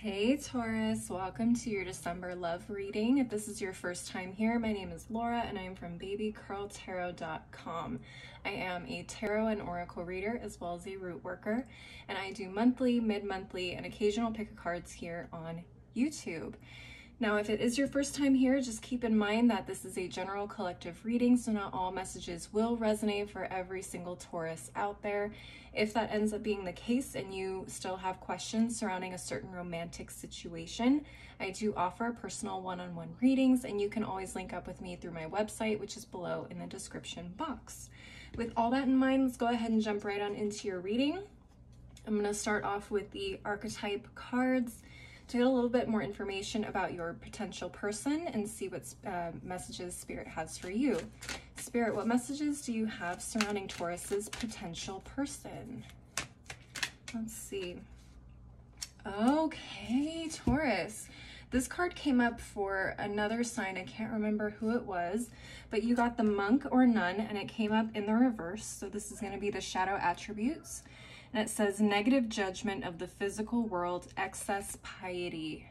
Hey Taurus, welcome to your December love reading. If this is your first time here, my name is Laura and I am from babycurltarot.com. I am a tarot and oracle reader as well as a root worker, and I do monthly, mid-monthly, and occasional pick of cards here on YouTube. Now, if it is your first time here, just keep in mind that this is a general collective reading, so not all messages will resonate for every single Taurus out there. If that ends up being the case and you still have questions surrounding a certain romantic situation, I do offer personal one-on-one readings, and you can always link up with me through my website, which is below in the description box. With all that in mind, let's go ahead and jump right on into your reading. I'm going to start off with the archetype cards to get a little bit more information about your potential person and see what messages Spirit has for you. Spirit, what messages do you have surrounding Taurus's potential person? Let's see. Okay, Taurus. This card came up for another sign. I can't remember who it was, but you got the monk or nun, and it came up in the reverse. So this is going to be the shadow attributes. And it says negative judgment of the physical world, excess piety.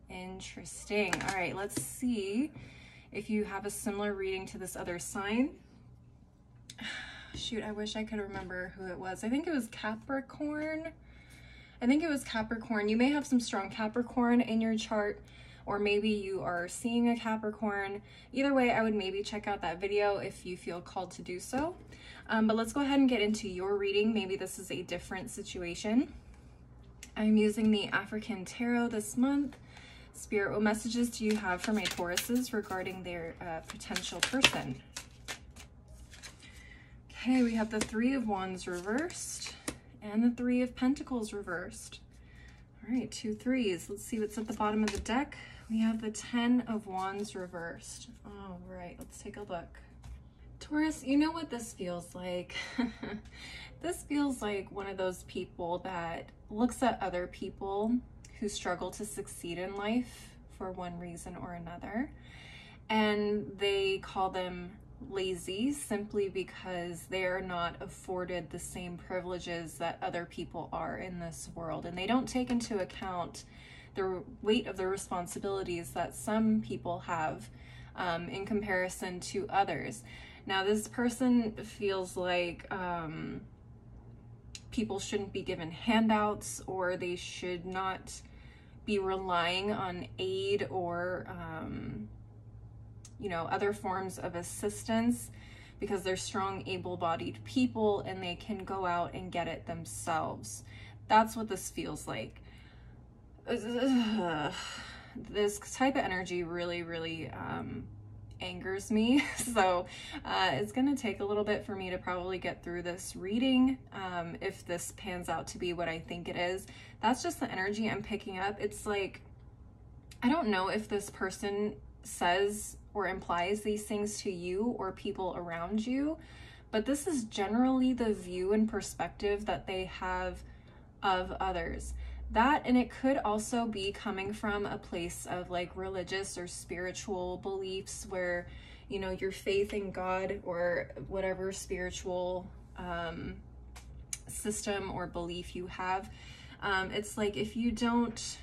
Interesting. All right, let's see if you have a similar reading to this other sign. Shoot, I wish I could remember who it was. I think it was Capricorn. You may have some strong Capricorn in your chart, or maybe you are seeing a Capricorn. Either way, I would maybe check out that video if you feel called to do so. But let's go ahead and get into your reading. Maybe this is a different situation. I'm using the African Tarot this month. Spirit, what messages do you have for my Tauruses regarding their potential person? Okay, we have the Three of Wands reversed and the Three of Pentacles reversed. All right, 2 threes. Let's see what's at the bottom of the deck. We have the 10 of Wands reversed. All right, let's take a look. Taurus, you know what this feels like? This feels like one of those people that looks at other people who struggle to succeed in life for one reason or another, and they call them lazy simply because they're not afforded the same privileges that other people are in this world, and they don't take into account the weight of the responsibilities that some people have in comparison to others. Now, this person feels like people shouldn't be given handouts, or they should not be relying on aid or other forms of assistance, because they're strong, able-bodied people and they can go out and get it themselves. That's what this feels like. This type of energy really angers me. So it's gonna take a little bit for me to probably get through this reading. If this pans out to be what I think it is, that's just the energy I'm picking up. It's like, I don't know if this person says or implies these things to you or people around you, but this is generally the view and perspective that they have of others. That, and it could also be coming from a place of like religious or spiritual beliefs where, you know, your faith in God or whatever spiritual system or belief you have. It's like, if you don't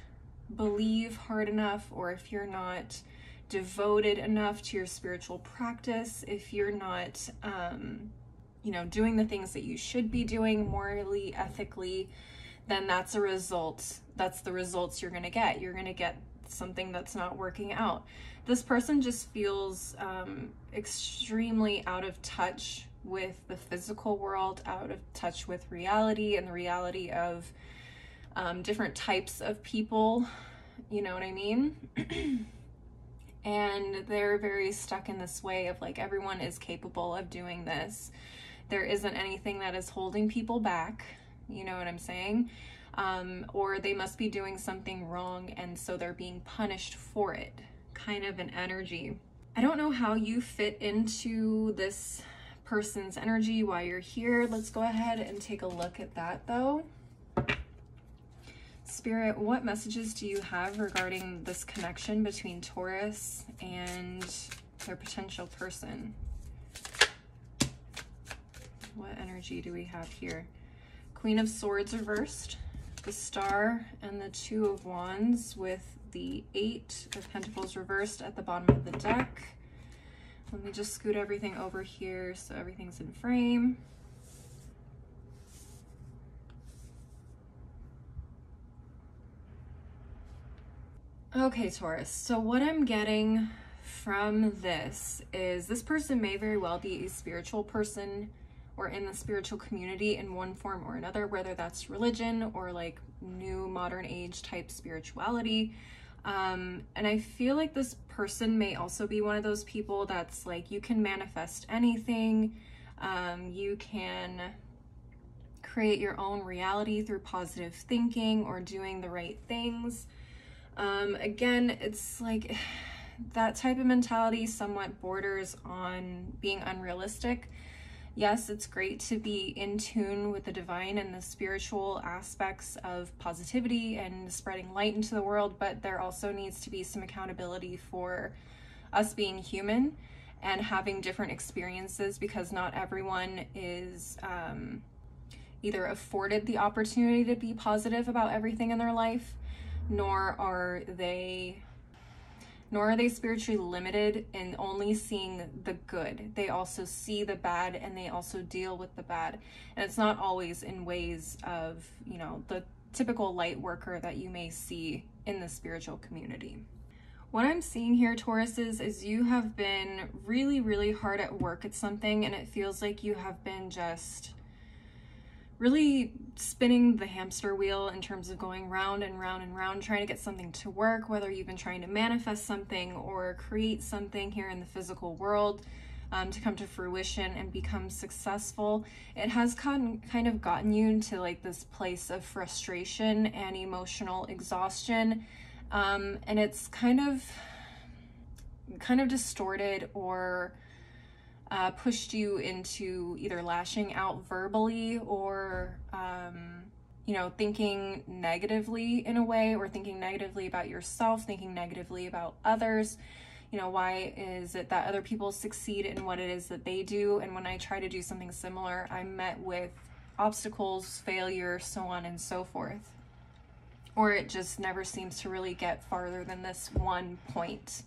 believe hard enough, or if you're not devoted enough to your spiritual practice, if you're not, doing the things that you should be doing morally, ethically, then that's a result. That's the results you're going to get. You're going to get something that's not working out. This person just feels extremely out of touch with the physical world, out of touch with reality and the reality of different types of people. You know what I mean? And they're very stuck in this way of like, everyone is capable of doing this. There isn't anything that is holding people back. You know what I'm saying? Or they must be doing something wrong, and so they're being punished for it, kind of an energy. I don't know how you fit into this person's energy while you're here. Let's go ahead and take a look at that though. Spirit, what messages do you have regarding this connection between Taurus and their potential person? What energy do we have here? Queen of Swords reversed, the Star and the Two of Wands with the Eight of Pentacles reversed at the bottom of the deck. Let me just scoot everything over here so everything's in frame. Okay, Taurus, so what I'm getting from this is this person may very well be a spiritual person or in the spiritual community in one form or another, whether that's religion or like new modern age type spirituality. And I feel like this person may also be one of those people that's like, you can manifest anything. You can create your own reality through positive thinking or doing the right things. Again, it's like that type of mentality somewhat borders on being unrealistic. Yes, it's great to be in tune with the divine and the spiritual aspects of positivity and spreading light into the world, but there also needs to be some accountability for us being human and having different experiences, because not everyone is either afforded the opportunity to be positive about everything in their life, nor are they spiritually limited in only seeing the good. They also see the bad and they also deal with the bad. And it's not always in ways of, you know, the typical light worker that you may see in the spiritual community. What I'm seeing here, Tauruses, is you have been really, really hard at work at something, and it feels like you have been just really spinning the hamster wheel in terms of going round and round and round, trying to get something to work, whether you've been trying to manifest something or create something here in the physical world to come to fruition and become successful. It has kind of gotten you into like this place of frustration and emotional exhaustion. And it's kind of distorted or pushed you into either lashing out verbally or, you know, thinking negatively in a way, or thinking negatively about yourself, thinking negatively about others. You know, why is it that other people succeed in what it is that they do? And when I try to do something similar, I'm met with obstacles, failure, so on and so forth. Or it just never seems to really get farther than this one point,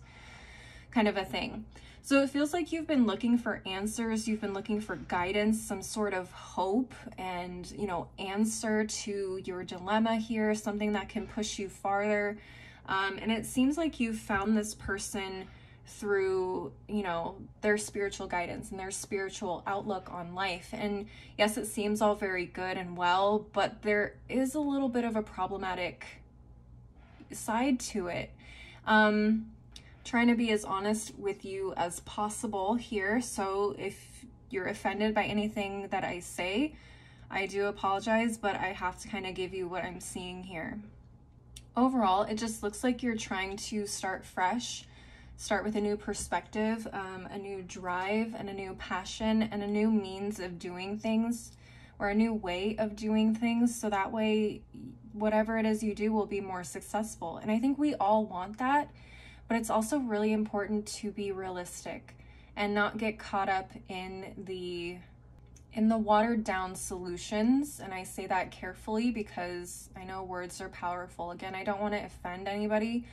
kind of a thing. So it feels like you've been looking for answers, you've been looking for guidance, some sort of hope and, you know, answer to your dilemma here, something that can push you farther. And it seems like you've found this person through, you know, their spiritual guidance and their spiritual outlook on life. And yes, it seems all very good and well, but there is a little bit of a problematic side to it. Trying to be as honest with you as possible here. So if you're offended by anything that I say, I do apologize, but I have to kind of give you what I'm seeing here. Overall, it just looks like you're trying to start fresh, start with a new perspective, a new drive and a new passion and a new means of doing things, or a new way of doing things. So that way, whatever it is you do will be more successful. And I think we all want that. But it's also really important to be realistic and not get caught up in the watered down solutions. And I say that carefully because I know words are powerful. Again, I don't want to offend anybody,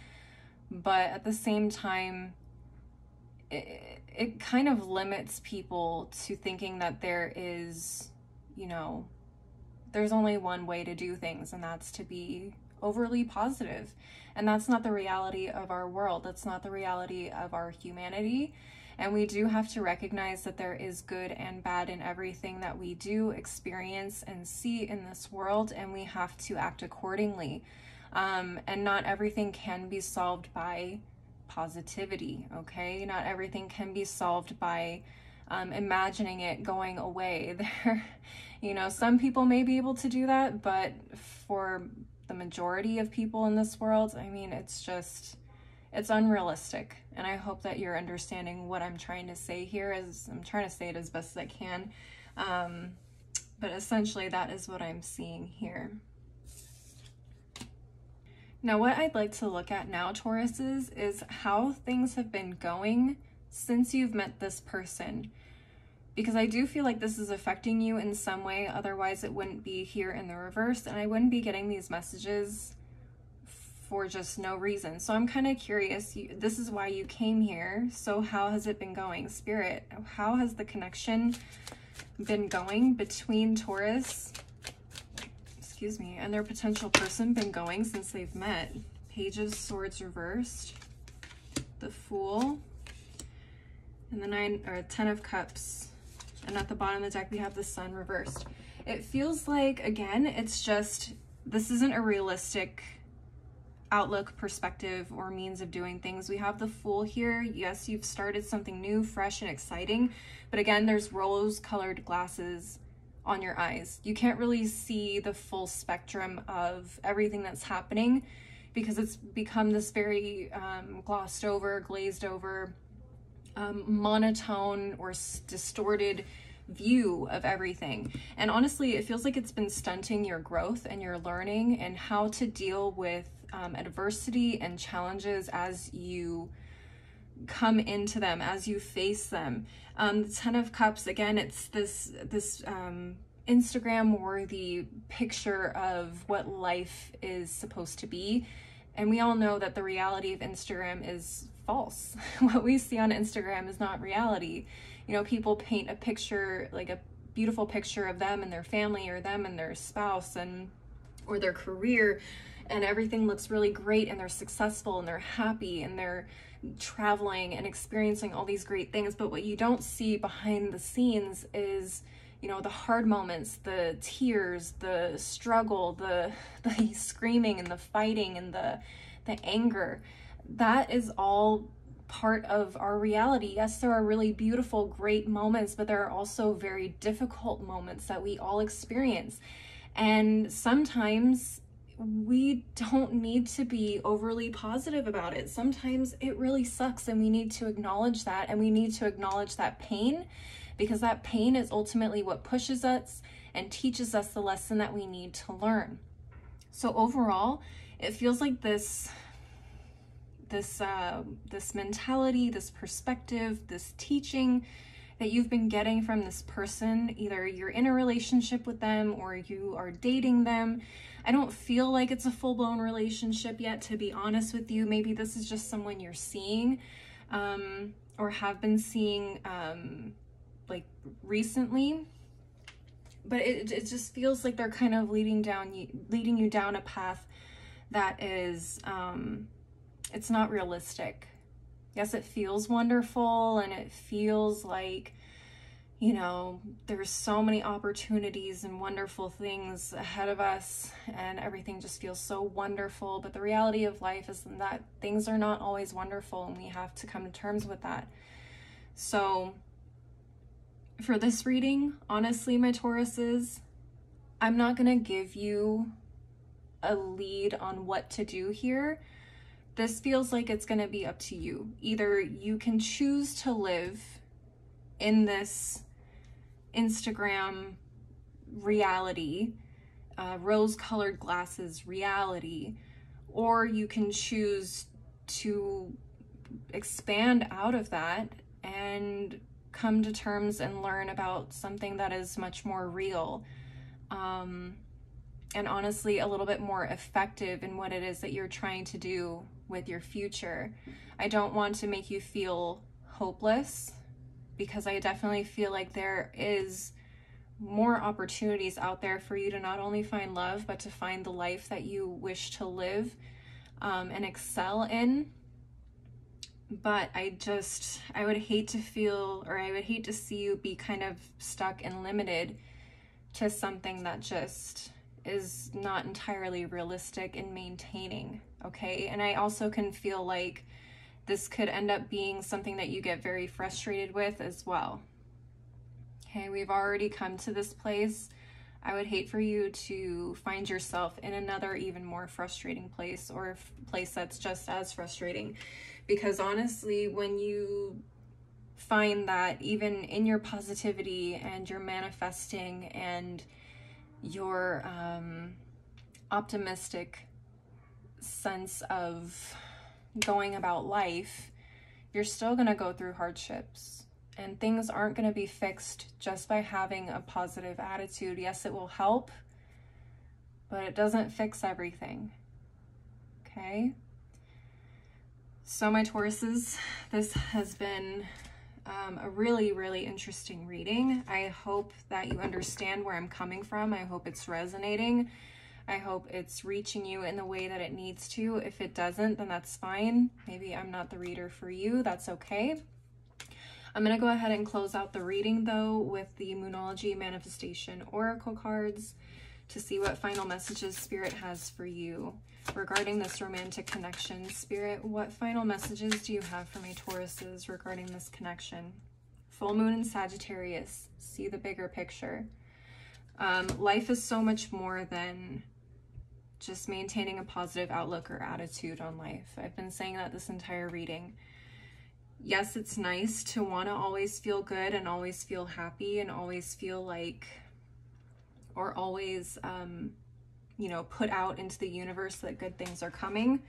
but at the same time, it kind of limits people to thinking that there is, you know, there's only one way to do things, and that's to be overly positive. And that's not the reality of our world. That's not the reality of our humanity. And we do have to recognize that there is good and bad in everything that we do experience and see in this world, and we have to act accordingly. And not everything can be solved by positivity, okay? Not everything can be solved by imagining it going away. You know, some people may be able to do that, but for the majority of people in this world, I mean, it's unrealistic. And I hope that you're understanding what I'm trying to say here. As I'm trying to say it as best as I can. But essentially that is what I'm seeing here. Now, what I'd like to look at now, Tauruses, is how things have been going since you've met this person. because I do feel like this is affecting you in some way. Otherwise it wouldn't be here in the reverse, and I wouldn't be getting these messages for just no reason. So I'm kind of curious, this is why you came here. So how has it been going, Spirit? How has the connection been going between Taurus, excuse me, and their potential person been going since they've met? Page of Swords reversed, the Fool, and the Ten of Cups. And at the bottom of the deck, we have the Sun reversed. It feels like, again, it's just, this isn't a realistic outlook, perspective, or means of doing things. We have the Fool here. Yes, you've started something new, fresh, and exciting. But again, there's rose-colored glasses on your eyes. You can't really see the full spectrum of everything that's happening because it's become this very glossed over, glazed over, monotone or distorted view of everything. And honestly, it feels like it's been stunting your growth and your learning and how to deal with adversity and challenges as you come into them, as you face them. The Ten of Cups, again, it's this Instagram worthy picture of what life is supposed to be. And we all know that the reality of Instagram is false. What we see on Instagram is not reality. You know, people paint a picture, like a beautiful picture of them and their family, or them and their spouse, and or their career, and everything looks really great, and they're successful, and they're happy, and they're traveling and experiencing all these great things. But what you don't see behind the scenes is, you know, the hard moments, the tears, the struggle, the screaming and the fighting and the anger. That is all part of our reality. Yes, there are really beautiful, great moments, but there are also very difficult moments that we all experience. And sometimes we don't need to be overly positive about it. Sometimes it really sucks, and we need to acknowledge that, and we need to acknowledge that pain, because that pain is ultimately what pushes us and teaches us the lesson that we need to learn. So overall, it feels like this mentality, this perspective, this teaching that you've been getting from this person, either you're in a relationship with them or you are dating them. I don't feel like it's a full-blown relationship yet, to be honest with you. Maybe this is just someone you're seeing or have been seeing like recently. But it just feels like they're kind of leading you down a path that is it's not realistic. Yes, it feels wonderful, and it feels like, you know, there's so many opportunities and wonderful things ahead of us, and everything just feels so wonderful. But the reality of life is that things are not always wonderful, and we have to come to terms with that. So for this reading, honestly, my Tauruses, I'm not going to give you a lead on what to do here. This feels like it's going to be up to you. Either you can choose to live in this Instagram reality, rose-colored glasses reality, or you can choose to expand out of that and come to terms and learn about something that is much more real, and honestly a little bit more effective in what it is that you're trying to do with your future. I don't want to make you feel hopeless, because I definitely feel like there is more opportunities out there for you to not only find love, but to find the life that you wish to live and excel in. But I would hate to feel, or I would hate to see you be kind of stuck and limited to something that just is not entirely realistic in maintaining, okay? And I also can feel like this could end up being something that you get very frustrated with as well. Okay, we've already come to this place. I would hate for you to find yourself in another even more frustrating place, or a place that's just as frustrating. Because honestly, when you find that even in your positivity and your manifesting and your optimistic sense of going about life, you're still going to go through hardships, And things aren't going to be fixed just by having a positive attitude. Yes, it will help, but it doesn't fix everything. Okay? So my Tauruses, this has been a really, really interesting reading. I hope that you understand where I'm coming from. I hope it's resonating. I hope it's reaching you in the way that it needs to. If it doesn't, then that's fine. Maybe I'm not the reader for you. That's okay. I'm going to go ahead and close out the reading, though, with the Moonology Manifestation Oracle cards to see what final messages Spirit has for you regarding this romantic connection. Spirit, what final messages do you have for my Tauruses regarding this connection? Full moon in Sagittarius. See the bigger picture. Life is so much more than just maintaining a positive outlook or attitude on life. I've been saying that this entire reading. Yes, it's nice to want to always feel good and always feel happy and always feel like, or always, you know, put out into the universe that good things are coming.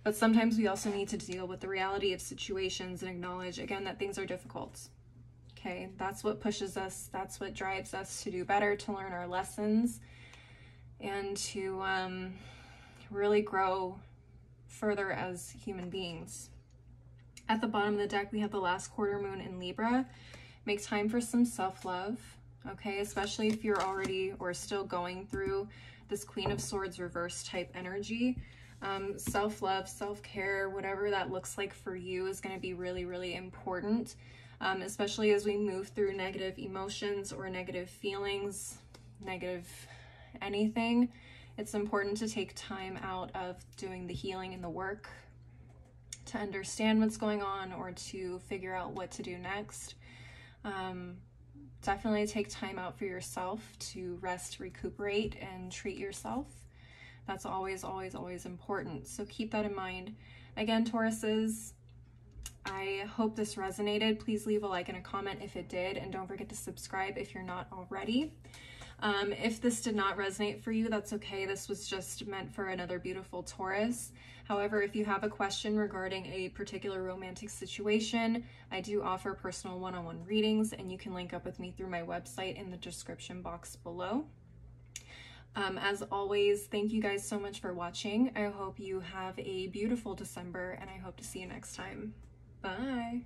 But sometimes we also need to deal with the reality of situations and acknowledge, again, that things are difficult. Okay, that's what pushes us. That's what drives us to do better, to learn our lessons, and to really grow further as human beings. At the bottom of the deck, we have the last quarter moon in Libra. Make time for some self-love, okay? Especially if you're already or still going through this Queen of Swords reverse type energy. Self-love, self-care, whatever that looks like for you is going to be really, really important, especially as we move through negative emotions or negative feelings, negative anything. It's important to take time out of doing the healing and the work to understand what's going on or to figure out what to do next. Definitely take time out for yourself to rest, recuperate, and treat yourself. That's always, always, always important. So keep that in mind. Again, Tauruses, I hope this resonated. Please leave a like and a comment if it did, and don't forget to subscribe if you're not already. If this did not resonate for you, that's okay. This was just meant for another beautiful Taurus. However, if you have a question regarding a particular romantic situation, I do offer personal one-on-one readings, and you can link up with me through my website in the description box below. As always, thank you guys so much for watching. I hope you have a beautiful December, and I hope to see you next time. Bye.